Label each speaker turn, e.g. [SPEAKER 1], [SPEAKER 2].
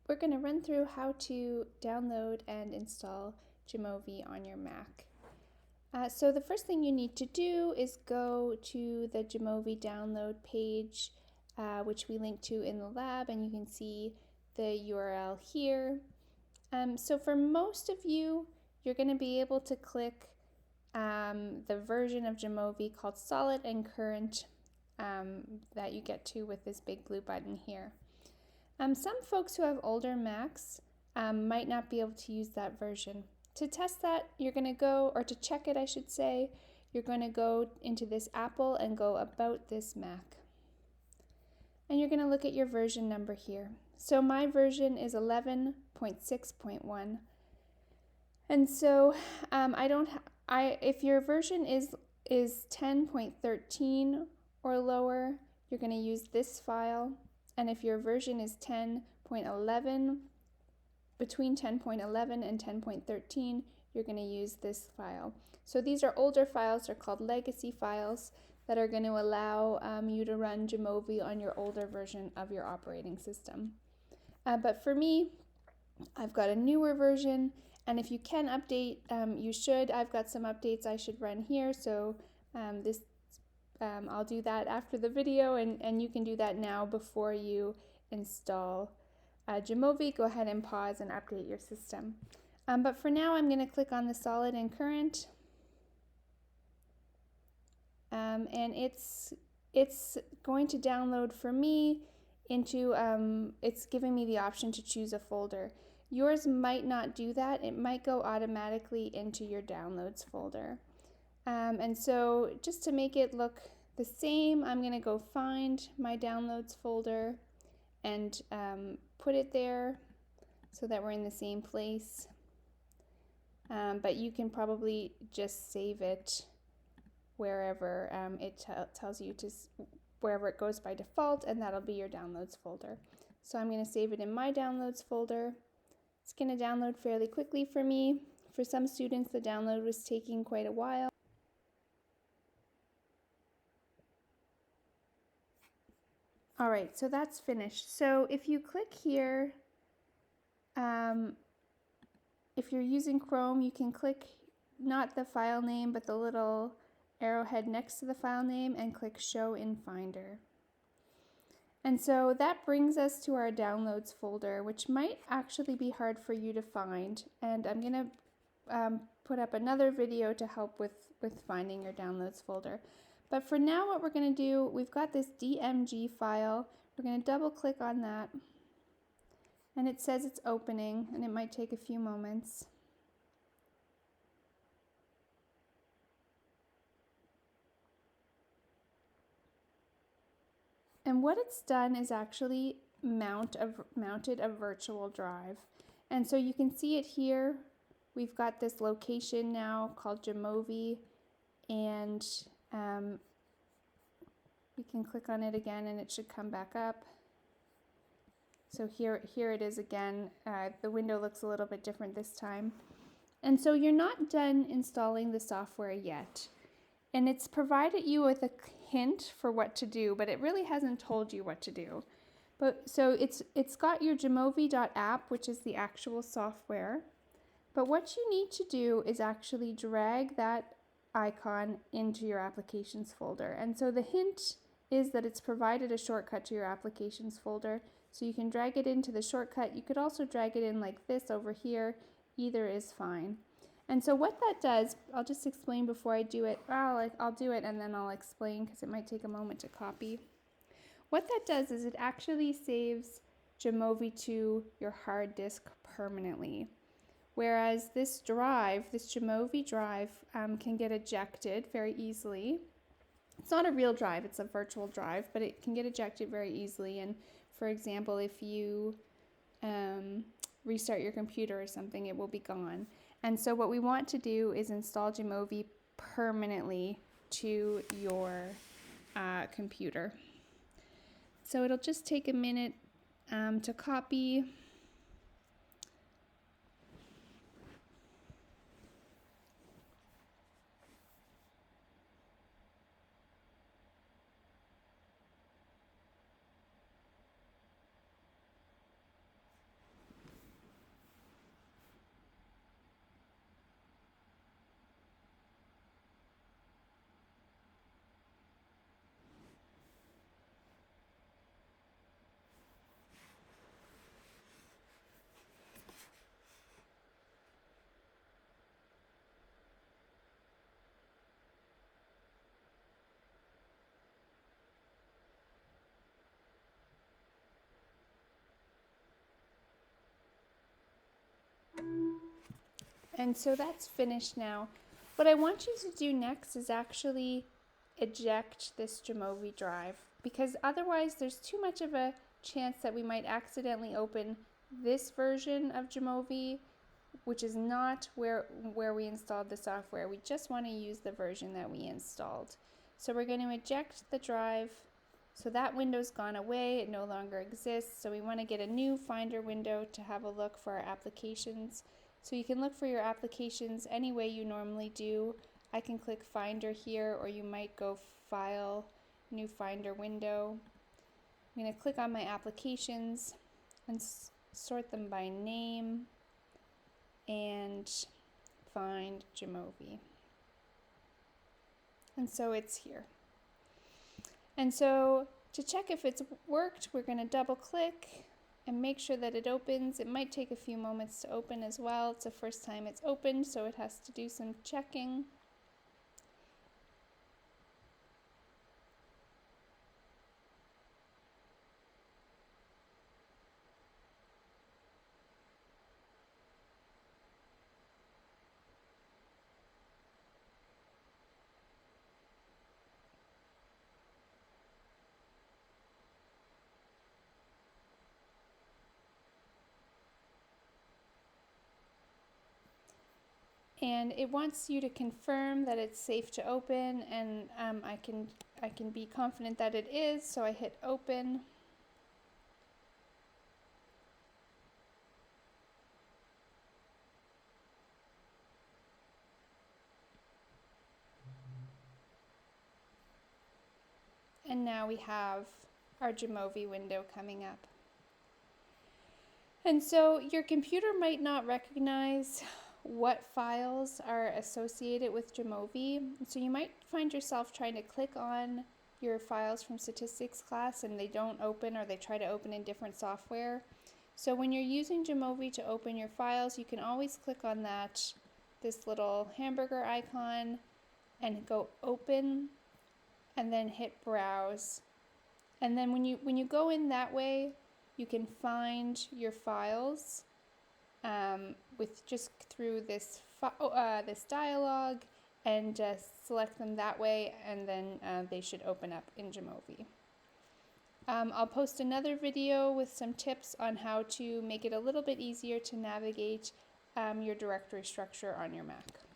[SPEAKER 1] we're going to run through how to download and install JAMOVI on your Mac. So the first thing you need to do is go to the JAMOVI download page, which we link to in the lab, and you can see the URL here. So for most of you, you're going to be able to click the version of JAMOVI called Solid and Current that you get to with this big blue button here. Some folks who have older Macs might not be able to use that version. To test that, you're going to go, or to check it I should say, you're going to go into this Apple and go About This Mac. And you're going to look at your version number here. So my version is 11.6.1. And so if your version is 10.13 or lower, you're going to use this file. And if your version is 10.11, between 10.11 and 10.13, you're going to use this file. So these are older files. They're called legacy files that are going to allow you to run JAMOVI on your older version of your operating system. But for me, I've got a newer version, and if you can update, you should. I've got some updates I should run here, so I'll do that after the video, and you can do that now before you install JAMOVI. Go ahead and pause and update your system. But for now, I'm going to click on the Solid and Current, and it's going to download for me into, it's giving me the option to choose a folder. Yours might not do that. It might go automatically into your downloads folder. And so just to make it look the same, I'm going to go find my downloads folder and put it there so that we're in the same place. But you can probably just save it wherever it tells you to, wherever it goes by default, and that'll be your downloads folder. So I'm going to save it in my downloads folder. It's going to download fairly quickly for me. For some students, the download was taking quite a while. All right, so that's finished. So if you click here, if you're using Chrome, you can click not the file name, but the little arrowhead next to the file name and click Show in Finder. And so that brings us to our downloads folder, which might actually be hard for you to find. And I'm going to put up another video to help with finding your downloads folder. But for now, what we're going to do, we've got this DMG file. We're going to double click on that. And it says it's opening, and it might take a few moments. And what it's done is actually mounted a virtual drive. And so you can see it here. We've got this location now called JAMOVI, and we can click on it again and it should come back up. So here it is again. The window looks a little bit different this time. And so you're not done installing the software yet. And it's provided you with a hint for what to do, but it really hasn't told you what to do. So it's got your jamovi.app, which is the actual software. But what you need to do is actually drag that icon into your applications folder. And so the hint is that it's provided a shortcut to your applications folder. So you can drag it into the shortcut. You could also drag it in like this over here. Either is fine. And so what that does, I'll just explain before I do it. I'll do it and then I'll explain because it might take a moment to copy. What that does is it actually saves JAMOVI to your hard disk permanently. Whereas this drive, this JAMOVI drive, can get ejected very easily. It's not a real drive, it's a virtual drive, but it can get ejected very easily. And for example, if you restart your computer or something, it will be gone. And so what we want to do is install JAMOVI permanently to your computer. So it'll just take a minute to copy. And so that's finished now. What I want you to do next is actually eject this JAMOVI drive, because otherwise there's too much of a chance that we might accidentally open this version of JAMOVI, which is not where we installed the software. We just want to use the version that we installed. So we're going to eject the drive. So that window's gone away, it no longer exists. So we want to get a new Finder window to have a look for our applications. So you can look for your applications any way you normally do. I can click Finder here, or you might go File, New Finder Window. I'm going to click on my applications and sort them by name and find JAMOVI. And so it's here. And so to check if it's worked, we're going to double click and make sure that it opens. It might take a few moments to open as well. It's the first time it's opened, so it has to do some checking. And it wants you to confirm that it's safe to open, and I can be confident that it is, so I hit open. And now we have our JAMOVI window coming up. And so your computer might not recognize what files are associated with JAMOVI. So you might find yourself trying to click on your files from statistics class and they don't open, or they try to open in different software. So when you're using JAMOVI to open your files, you can always click on this little hamburger icon and go open and then hit browse. And then when you go in that way, you can find your files with just through this dialog, and select them that way, and then they should open up in JAMOVI. I'll post another video with some tips on how to make it a little bit easier to navigate your directory structure on your Mac.